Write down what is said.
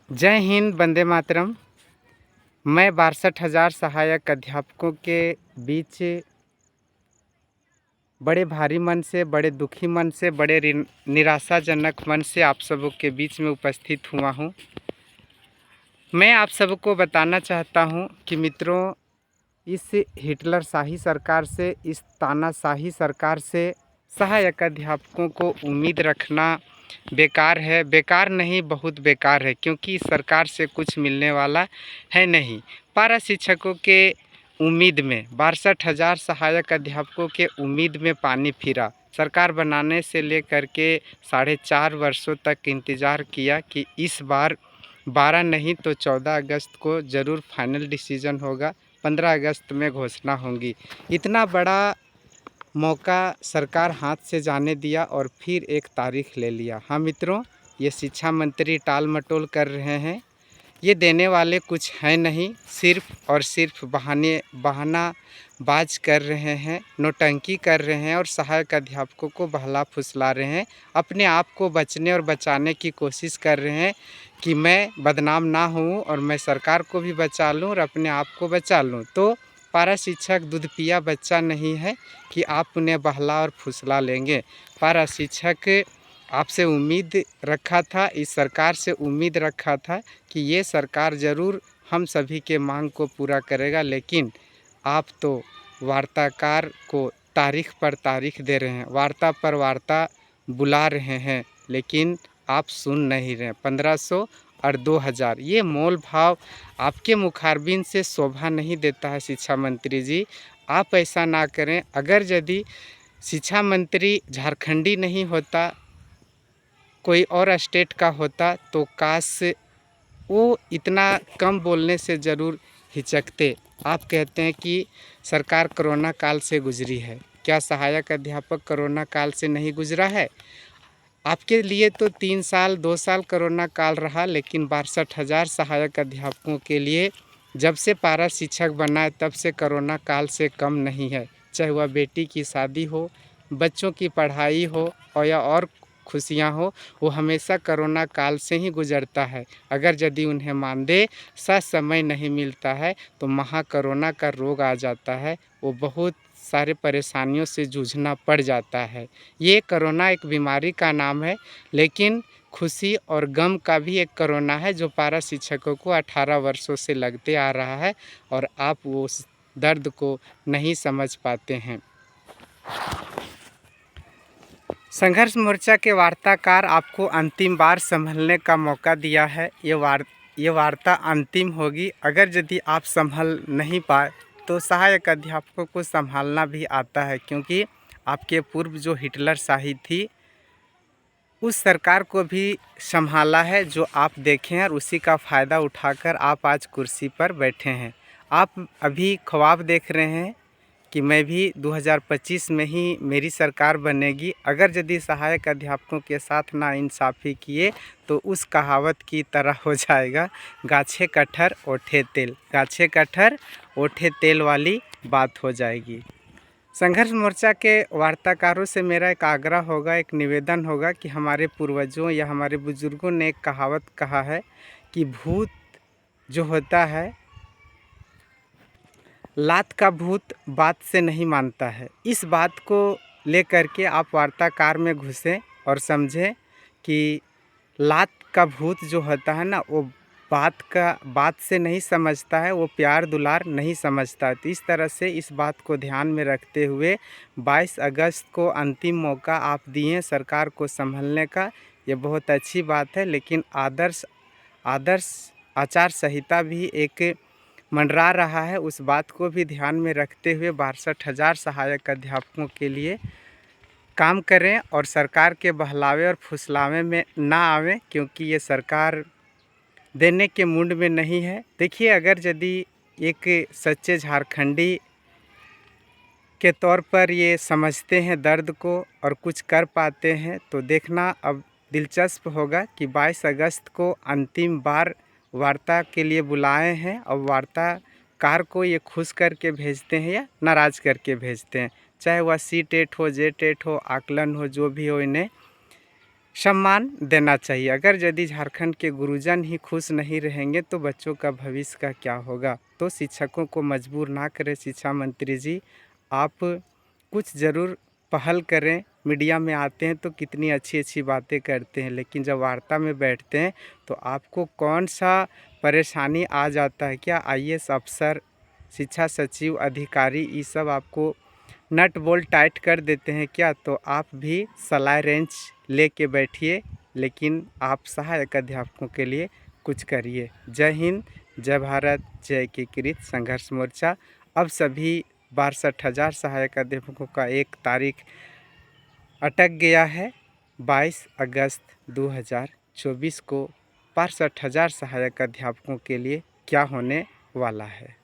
जय हिंद, वंदे मातरम। मैं 62,000 सहायक अध्यापकों के बीच बड़े भारी मन से, बड़े दुखी मन से, बड़े निराशाजनक मन से आप सबों के बीच में उपस्थित हुआ हूँ। मैं आप सबको बताना चाहता हूँ कि मित्रों, इस हिटलरशाही सरकार से, इस तानाशाही सरकार से सहायक अध्यापकों को उम्मीद रखना बेकार है। बेकार नहीं, बहुत बेकार है, क्योंकि इस सरकार से कुछ मिलने वाला है नहीं। पारा शिक्षकों के उम्मीद में, 62,000 सहायक अध्यापकों के उम्मीद में पानी फिरा। सरकार बनाने से लेकर के 4.5 वर्षों तक इंतज़ार किया कि इस बार 12 नहीं तो 14 अगस्त को ज़रूर फाइनल डिसीजन होगा, 15 अगस्त में घोषणा होंगी। इतना बड़ा मौका सरकार हाथ से जाने दिया और फिर एक तारीख ले लिया। हाँ मित्रों, ये शिक्षा मंत्री टाल मटोल कर रहे हैं। ये देने वाले कुछ हैं नहीं, सिर्फ और सिर्फ बहानाबाज कर रहे हैं, नौटंकी कर रहे हैं और सहायक अध्यापकों को बहला फुसला रहे हैं। अपने आप को बचने और बचाने की कोशिश कर रहे हैं कि मैं बदनाम ना हूँ और मैं सरकार को भी बचा लूँ और अपने आप को बचा लूँ। तो पारा शिक्षक दूध पिया बच्चा नहीं है कि आप उन्हें बहला और फुसला लेंगे। पारा शिक्षक आपसे उम्मीद रखा था, इस सरकार से उम्मीद रखा था कि ये सरकार ज़रूर हम सभी के मांग को पूरा करेगा, लेकिन आप तो वार्ताकार को तारीख पर तारीख दे रहे हैं, वार्ता पर वार्ता बुला रहे हैं, लेकिन आप सुन नहीं रहे। 1500 और 2000 ये मोल भाव आपके मुखारबिन से शोभा नहीं देता है। शिक्षा मंत्री जी, आप ऐसा ना करें। अगर यदि शिक्षा मंत्री झारखंडी नहीं होता, कोई और स्टेट का होता, तो काश वो इतना कम बोलने से ज़रूर हिचकते। आप कहते हैं कि सरकार कोरोना काल से गुजरी है। क्या सहायक अध्यापक कोरोना काल से नहीं गुजरा है? आपके लिए तो 3 साल 2 साल कोरोना काल रहा, लेकिन 62,000 सहायक अध्यापकों के लिए जब से पारा शिक्षक बना है तब से कोरोना काल से कम नहीं है। चाहे वह बेटी की शादी हो, बच्चों की पढ़ाई हो और या और खुशियाँ हो, वो हमेशा कोरोना काल से ही गुजरता है। अगर यदि उन्हें मानदेय समय नहीं मिलता है तो महाकोरोना का रोग आ जाता है, वो बहुत सारे परेशानियों से जूझना पड़ जाता है। ये कोरोना एक बीमारी का नाम है, लेकिन खुशी और गम का भी एक कोरोना है जो पारा शिक्षकों को 18 वर्षों से लगते आ रहा है और आप वो उस दर्द को नहीं समझ पाते हैं। संघर्ष मोर्चा के वार्ताकार आपको अंतिम बार संभलने का मौका दिया है। ये वार्ता अंतिम होगी। अगर यदि आप संभल नहीं पाए तो सहायक अध्यापकों को संभालना भी आता है, क्योंकि आपके पूर्व जो हिटलरशाही थी उस सरकार को भी संभाला है जो आप देखे हैं, और उसी का फ़ायदा उठाकर आप आज कुर्सी पर बैठे हैं। आप अभी ख्वाब देख रहे हैं कि मैं भी 2025 में ही मेरी सरकार बनेगी। अगर यदि सहायक अध्यापकों के साथ नाइंसाफ़ी किए तो उस कहावत की तरह हो जाएगा, गाछे कटहर ओठे तेल, गाछे कटहर ओठे तेल वाली बात हो जाएगी। संघर्ष मोर्चा के वार्ताकारों से मेरा एक आग्रह होगा, एक निवेदन होगा कि हमारे पूर्वजों या हमारे बुजुर्गों ने एक कहावत कहा है कि भूत जो होता है, लात का भूत बात से नहीं मानता है। इस बात को लेकर के आप वार्ताकार में घुसें और समझें कि लात का भूत जो होता है ना, वो बात से नहीं समझता है, वो प्यार दुलार नहीं समझता है। तो इस तरह से इस बात को ध्यान में रखते हुए 22 अगस्त को अंतिम मौका आप दिए सरकार को संभलने का, ये बहुत अच्छी बात है। लेकिन आदर्श आचार संहिता भी एक मंडरा रहा है, उस बात को भी ध्यान में रखते हुए 62,000 सहायक अध्यापकों के लिए काम करें और सरकार के बहलावे और फुसलावे में ना आवें, क्योंकि ये सरकार देने के मूड में नहीं है। देखिए, अगर यदि एक सच्चे झारखंडी के तौर पर ये समझते हैं दर्द को और कुछ कर पाते हैं, तो देखना अब दिलचस्प होगा कि 22 अगस्त को अंतिम बार वार्ता के लिए बुलाए हैं। अब वार्ताकार को ये खुश करके भेजते हैं या नाराज़ करके भेजते हैं, चाहे वह सी टेट हो, जे टेट हो, आकलन हो, जो भी हो, इन्हें सम्मान देना चाहिए। अगर यदि झारखंड के गुरुजन ही खुश नहीं रहेंगे तो बच्चों का भविष्य का क्या होगा। तो शिक्षकों को मजबूर ना करें। शिक्षा मंत्री जी, आप कुछ ज़रूर पहल करें। मीडिया में आते हैं तो कितनी अच्छी अच्छी बातें करते हैं, लेकिन जब वार्ता में बैठते हैं तो आपको कौन सा परेशानी आ जाता है क्या? आईएएस अफसर, शिक्षा सचिव, अधिकारी, ये सब आपको नट बोल्ट टाइट कर देते हैं क्या? तो आप भी सलाई रेंच ले के बैठिए, लेकिन आप सहायक अध्यापकों के लिए कुछ करिए। जय हिंद, जय भारत, जय एकीकृत संघर्ष मोर्चा। अब सभी 62,000 सहायक अध्यापकों का एक तारीख अटक गया है। 22 अगस्त 2024 को 62,000 सहायक अध्यापकों के लिए क्या होने वाला है।